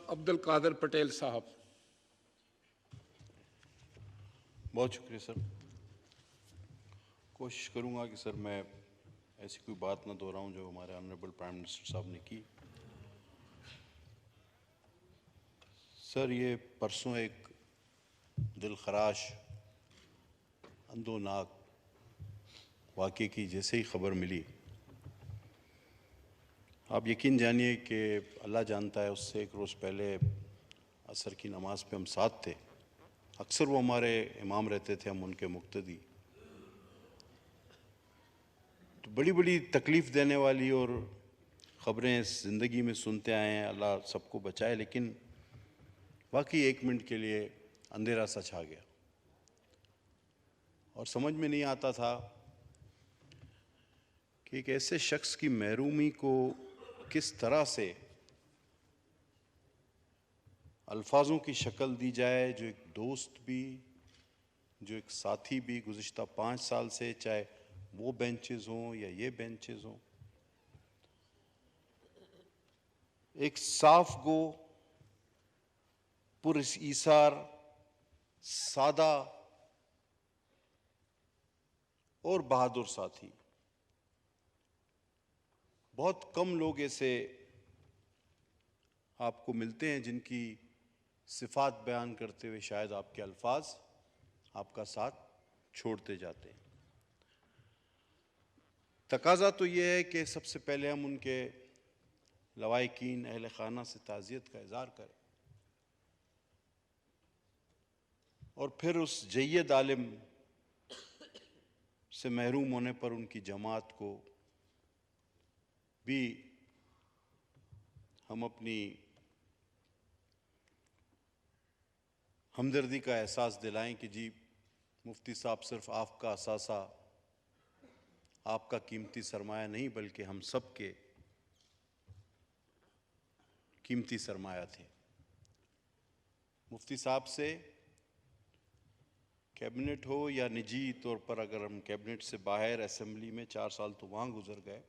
अब्दुल कादिर पटेल साहब। बहुत शुक्रिया सर। कोशिश करूंगा कि सर मैं ऐसी कोई बात ना दोहराऊं जो हमारे ऑनरेबल प्राइम मिनिस्टर साहब ने की। सर ये परसों एक दिलखराश अंदोनाक वाक़े की जैसे ही ख़बर मिली, आप यकीन जानिए कि अल्लाह जानता है उससे एक रोज़ पहले असर की नमाज पे हम साथ थे। अक्सर वो हमारे इमाम रहते थे, हम उनके मुक्तदी। तो बड़ी बड़ी तकलीफ़ देने वाली और ख़बरें ज़िंदगी में सुनते आए हैं, अल्लाह सबको बचाए, लेकिन वाकई एक मिनट के लिए अंधेरा सा छा गया और समझ में नहीं आता था कि एक ऐसे शख्स की महरूमी को किस तरह से अल्फाजों की शक्ल दी जाए, जो एक दोस्त भी, जो एक साथी भी गुज़िश्ता 5 साल से, चाहे वो बेंचेस हों या ये बेंचेस हों, एक साफ गो, पुरईसार, सादा और बहादुर साथी। बहुत कम लोग ऐसे आपको मिलते हैं जिनकी सिफात बयान करते हुए शायद आपके अल्फाज आपका साथ छोड़ते जाते हैं। तकाज़ा तो ये है कि सबसे पहले हम उनके लवाहिकीन अहल खाना से ताज़ियत का इज़हार करें और फिर उस जय्यद आलिम से महरूम होने पर उनकी जमात को भी हम अपनी हमदर्दी का एहसास दिलाएं कि जी मुफ्ती साहब सिर्फ आपका असासा, आपका कीमती सरमाया नहीं, बल्कि हम सब के कीमती सरमाया थे। मुफ्ती साहब से कैबिनेट हो या निजी तौर पर, अगर हम कैबिनेट से बाहर असेंबली में 4 साल तो वहाँ गुजर गए,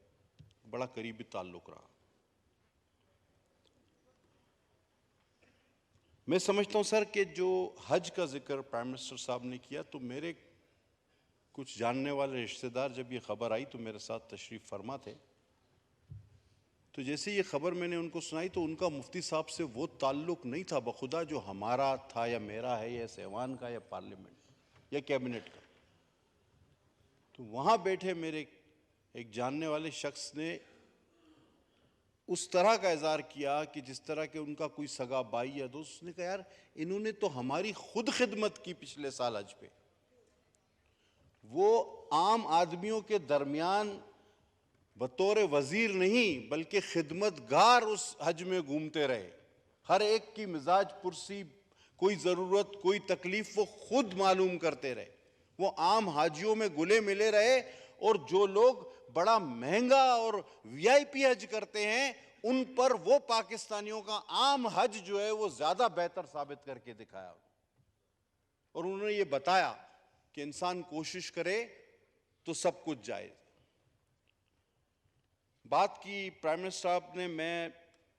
बड़ा करीबी ताल्लुक़ रहा। मैं समझता हूँ सर कि जो हज का जिक्र प्राइम मिनिस्टर साहब ने किया, तो मेरे कुछ जानने वाले रिश्तेदार जब ये ख़बर आई तो मेरे साथ तशरीफ़ फरमा थे। तो जैसे ये ख़बर मैंने उनको सुनाई तो उनका मुफ्ती साहब से वो ताल्लुक़ नहीं था बखुदा जो हमारा था या मेरा है या सेवान का या पार्लियामेंट या कैबिनेट का। तो वहाँ बैठे मेरे एक जानने वाले शख्स ने उस तरह का इज़हार किया कि जिस तरह के उनका कोई सगा भाई या दोस्त। उसने कहा यार इन्होंने तो हमारी खुद खिदमत की पिछले साल हज पे। वो आम आदमियों के दरमियान बतौर वजीर नहीं बल्कि खिदमतगार उस हज में घूमते रहे। हर एक की मिजाज पुरसी, कोई ज़रूरत, कोई तकलीफ वो खुद मालूम करते रहे। वो आम हाजियों में गुले मिले रहे और जो लोग बड़ा महंगा और वीआईपी हज करते हैं उन पर वो पाकिस्तानियों का आम हज जो है वो ज्यादा बेहतर साबित करके दिखाया। और उन्होंने ये बताया कि इंसान कोशिश करे तो सब कुछ जायज। बात की प्राइम मिनिस्टर साहब ने, मैं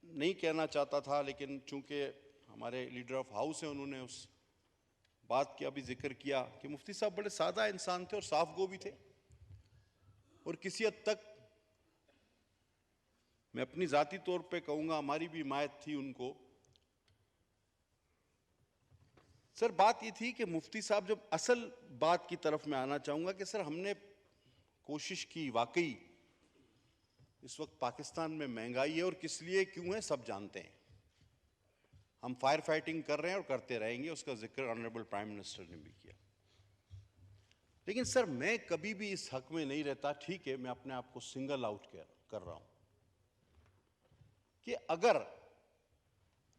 नहीं कहना चाहता था, लेकिन चूंकि हमारे लीडर ऑफ हाउस हैं उन्होंने उस बात की अभी जिक्र किया कि मुफ्ती साहब बड़े सादा इंसान थे और साफ गो भी थे। और किसी हद तक मैं अपनी जाती तौर पे कहूंगा हमारी भी हिमायत थी उनको। सर बात ये थी कि मुफ्ती साहब, जब असल बात की तरफ मैं आना चाहूंगा कि सर हमने कोशिश की, वाकई इस वक्त पाकिस्तान में महंगाई है और किस लिए क्यों है सब जानते हैं। हम फायर फाइटिंग कर रहे हैं और करते रहेंगे, उसका जिक्र ऑनरेबल प्राइम मिनिस्टर ने भी किया। लेकिन सर मैं कभी भी इस हक में नहीं रहता, ठीक है मैं अपने आप को सिंगल आउट कर रहा हूं, कि अगर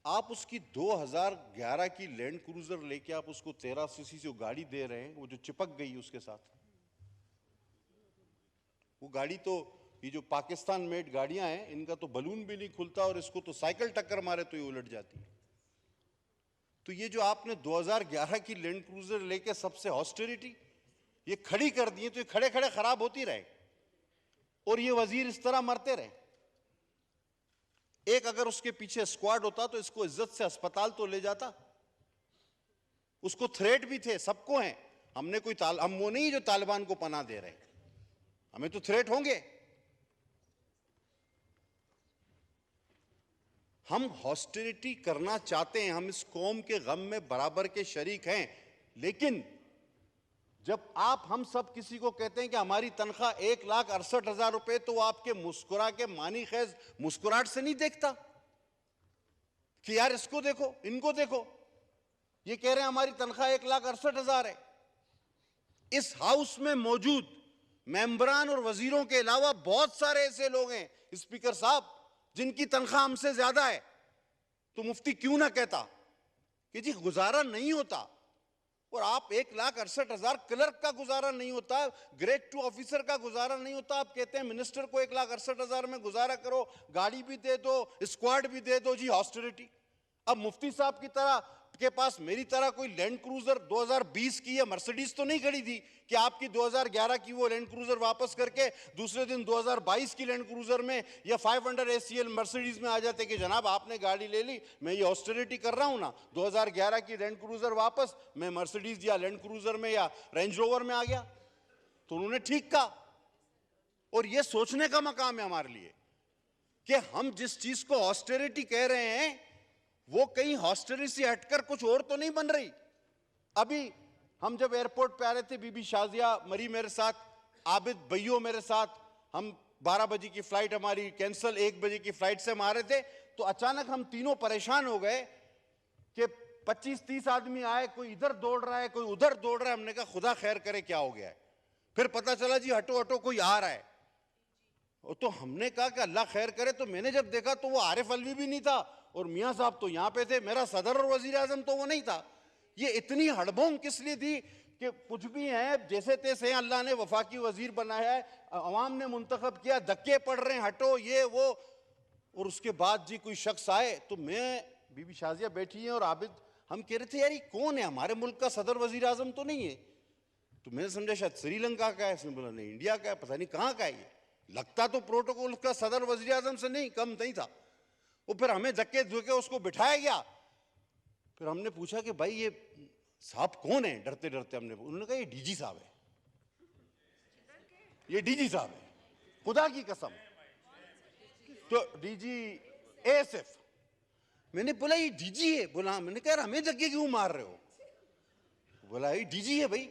आप उसकी 2011 की लैंड क्रूजर लेके आप उसको 13 सीसी जो गाड़ी दे रहे हैं, वो जो चिपक गई उसके साथ, वो गाड़ी तो, ये जो पाकिस्तान मेड गाड़ियां हैं इनका तो बलून भी नहीं खुलता और इसको तो साइकिल टक्कर मारे तो ये उलट जाती है। तो ये जो आपने 2011 की लैंड क्रूजर लेके सबसे ऑस्टेरिटी ये खड़ी कर दी है, तो ये खड़े खड़े खराब होती रहे और ये वजीर इस तरह मरते रहे। एक अगर उसके पीछे स्क्वाड होता तो इसको इज्जत से अस्पताल तो ले जाता। उसको थ्रेट भी थे, सबको हैं। हमने कोई हम वो नहीं जो तालिबान को पनाह दे रहे, हमें तो थ्रेट होंगे। हम हॉस्टिलिटी करना चाहते हैं, हम इस कौम के गम में बराबर के शरीक हैं, लेकिन जब आप हम सब किसी को कहते हैं कि हमारी तनख्वाह 1,68,000 रुपए, तो वो आपके मुस्कुरा के मानी खैज मुस्कुराहट से नहीं देखता कि यार इसको देखो, इनको देखो, ये कह रहे हैं हमारी तनख्वाह 1,68,000 है। इस हाउस में मौजूद मेंबरान और वजीरों के अलावा बहुत सारे ऐसे लोग हैं स्पीकर साहब जिनकी तनख्वाह हमसे ज्यादा है। तो मुफ्ती क्यों ना कहता कि जी गुजारा नहीं होता, और आप 1,68,000, क्लर्क का गुजारा नहीं होता, ग्रेड 2 ऑफिसर का गुजारा नहीं होता, आप कहते हैं मिनिस्टर को 1,68,000 में गुजारा करो, गाड़ी भी दे दो, स्क्वाड भी दे दो, जी हॉस्टिलिटी। अब मुफ्ती साहब की तरह के पास मेरी तरह कोई लैंड क्रूजर 2020 की या मर्सिडीज तो नहीं खड़ी थी कि आपकी 2011 की वो लैंड क्रूजर वापस करके दूसरे दिन 2022 की लैंड क्रूजर में या 500 ACL मर्सिडीज में आ जाते कि जनाब आपने गाड़ी ले ली, मैं ये ऑस्टेरिटी कर रहा हूं ना, 2011 की लैंड क्रूजर वापस, मैं मर्सिडीज या लैंड क्रूजर में या रेंज रोवर में आ गया। तो उन्होंने ठीक कहा, और ये सोचने का मकाम है हमारे लिए कि हम जिस चीज को ऑस्टेरिटी कह रहे हैं वो कहीं हॉस्टेरी से हटकर कुछ और तो नहीं बन रही। अभी हम जब एयरपोर्ट पे आ रहे थे, बीबी शाजिया मरी मेरे साथ, आबिद भैयो मेरे साथ, हम 12 बजे की फ्लाइट हमारी कैंसिल, 1 बजे की फ्लाइट से हम आ रहे थे, तो अचानक हम तीनों परेशान हो गए कि 25-30 आदमी आए, कोई इधर दौड़ रहा है, कोई उधर दौड़ रहा है। हमने कहा खुदा खैर करे क्या हो गया है। फिर पता चला जी हटो हटो कोई आ रहा है। तो हमने कहा कि अल्लाह खैर करे। तो मैंने जब देखा तो वो आरिफ अलवी भी नहीं था और मियां साहब तो यहां पे थे, मेरा सदर और वजीर आजम तो वो नहीं था। ये इतनी हड़बोंग किस लिए थी कि कुछ भी है जैसे तैसे हैं, अल्लाह ने वफाकी वजीर बनाया है, अवाम ने मुंतखब किया, धक्के पड़ रहे हैं, हटो ये वो। और उसके बाद जी कोई शख्स आए, तो मैं, बीबी शाजिया बैठी है और आबिद, हम कह रहे थे यार ये कौन है, हमारे मुल्क का सदर वजीर आजम तो नहीं है। तो मैंने समझा शायद श्रीलंका का है, इसने बोला नहीं इंडिया का है, पता नहीं कहाँ का है ये, लगता तो प्रोटोकॉल का सदर वजीर आजम से नहीं कम नहीं था। वो फिर हमें धक्के धुके उसको बिठाया गया। फिर हमने पूछा कि भाई ये साहब कौन है, डरते डरते हमने, उन्होंने कहा ये डीजी साहब है, ये डीजी साहब है, खुदा की कसम। तो डीजी ASF। मैंने बोला ये डीजी है, बोला मैंने कहा हमें धक्के क्यों मार रहे हो, बोला ये डीजी है भाई।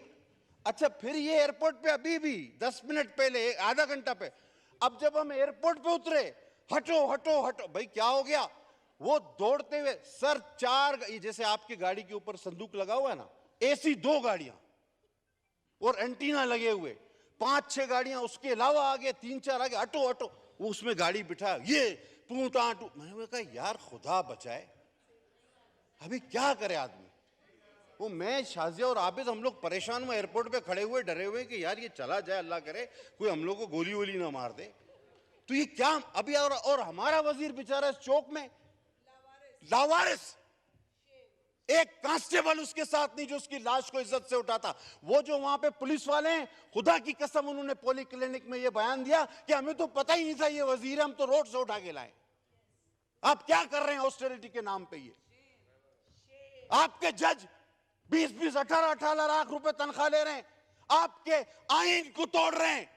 अच्छा, फिर ये एयरपोर्ट पे अभी भी 10 मिनट पहले, आधा घंटा पे, अब जब हम एयरपोर्ट पे उतरे, हटो हटो हटो, भाई क्या हो गया। वो दौड़ते हुए सर 4, जैसे आपकी गाड़ी के ऊपर संदूक लगा हुआ है ना, AC 2 गाड़ियां और एंटीना लगे हुए, 5-6 गाड़ियां उसके अलावा आगे 3-4 आगे, हटो हटो। वो उसमें गाड़ी बिठा, ये टूटा टू। मैंने कहा यार खुदा बचाए, अभी क्या करे आदमी। वो मैं, शाजिया और आबिद, हम लोग परेशान हुए, एयरपोर्ट पे खड़े हुए डरे हुए कि यार ये चला जाए, अल्लाह करे कोई हम लोग को गोली वोली ना मार दे। तो ये क्या अभी, और हमारा वजीर बेचारा चौक में लावारिस, एक कांस्टेबल उसके साथ नहीं जो उसकी लाश को इज्जत से उठाता। वो जो वहां पे पुलिस वाले हैं, खुदा की कसम उन्होंने पॉली क्लिनिक में ये बयान दिया कि हमें तो पता ही नहीं था ये वजीर, हम तो रोड से उठा के लाए। आप क्या कर रहे हैं ऑस्टेरिटी के नाम पे। ये आपके जज 20-20, 18-18 लाख रुपए तनख्वाह ले रहे हैं, आपके आइन को तोड़ रहे हैं,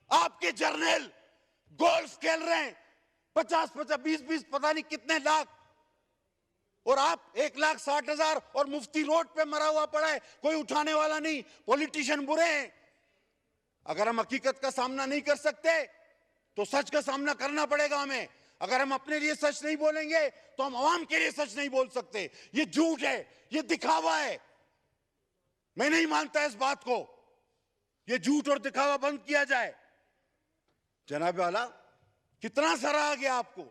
आपके जर्नल गोल्फ खेल रहे हैं 50-50, 20-20 पता नहीं कितने लाख, और आप 1,60,000 और मुफ्ती रोड पे मरा हुआ पड़ा है, कोई उठाने वाला नहीं। पॉलिटिशियन बुरे हैं। अगर हम हकीकत का सामना नहीं कर सकते तो सच का सामना करना पड़ेगा हमें। अगर हम अपने लिए सच नहीं बोलेंगे तो हम आवाम के लिए सच नहीं बोल सकते। ये झूठ है, ये दिखावा है। मैं नहीं मानता इस बात को, ये झूठ और दिखावा बंद किया जाए। जनाब वाला कितना सराहा गया आपको,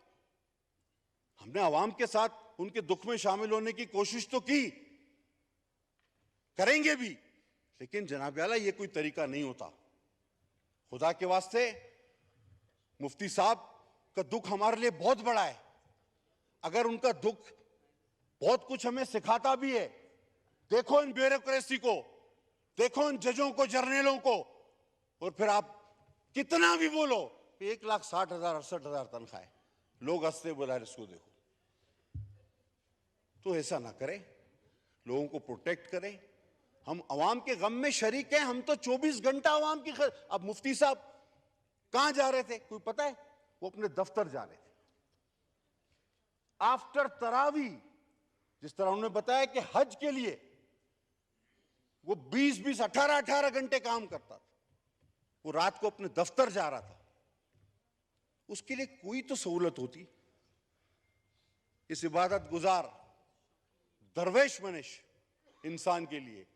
हमने आवाम के साथ उनके दुख में शामिल होने की कोशिश तो की, करेंगे भी, लेकिन जनाब वाला ये कोई तरीका नहीं होता। खुदा के वास्ते मुफ्ती साहब का दुख हमारे लिए बहुत बड़ा है। अगर उनका दुख बहुत कुछ हमें सिखाता भी है, देखो इन ब्यूरोक्रेसी को, देखो इन जजों को, जर्नलों को, और फिर आप कितना भी बोलो 1,60,000 68,000 तनख्वाह है, लोग हंसते बोला इसको देखो। तो ऐसा ना करें, लोगों को प्रोटेक्ट करें। हम अवाम के गम में शरीक हैं, हम तो 24 घंटा अवाम की अब मुफ्ती साहब कहां जा रहे थे कोई पता है? वो अपने दफ्तर जा रहे थे आफ्टर तरावी। जिस तरह उन्होंने बताया कि हज के लिए वो 20-20, 18-18 घंटे काम करता था, वो रात को अपने दफ्तर जा रहा था। उसके लिए कोई तो सहूलत होती। इस इबादत गुजार दरवेश मनीष इंसान के लिए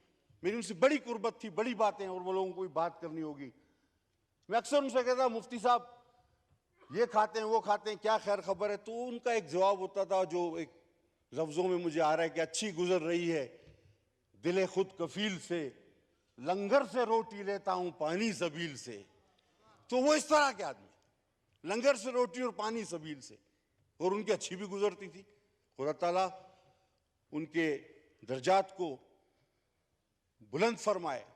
मेरी उनसे बड़ी कुर्बत थी, बड़ी बातें, और वो लोगों को कोई बात करनी होगी। मैं अक्सर उनसे कहता मुफ्ती साहब ये खाते हैं वो खाते हैं, क्या खैर खबर है? तो उनका एक जवाब होता था जो एक लफ्जों में मुझे आ रहा है कि अच्छी गुजर रही है, दिले खुद कफील से, लंगर से रोटी लेता हूं पानी सबील से। तो वो इस तरह के आदमी, लंगर से रोटी और पानी सबील से, और उनकी अच्छी भी गुजरती थी। खुदा ताला उनके दर्जात को बुलंद फरमाए,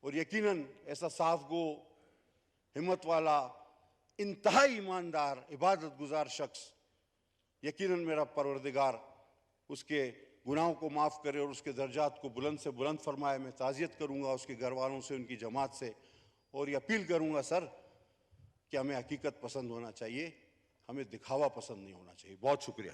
और यकीनन ऐसा साफ गो, हिम्मत वाला, इंतहाई ईमानदार, इबादत गुजार शख्स, यकीनन मेरा परवरदिगार उसके गुनाहों को माफ़ करे और उसके दर्जात को बुलंद से बुलंद फरमाए। मैं ताज़ियत करूँगा उसके घर वालों से, उनकी जमात से, और ये अपील करूँगा सर कि हमें हकीकत पसंद होना चाहिए, हमें दिखावा पसंद नहीं होना चाहिए। बहुत शुक्रिया सर।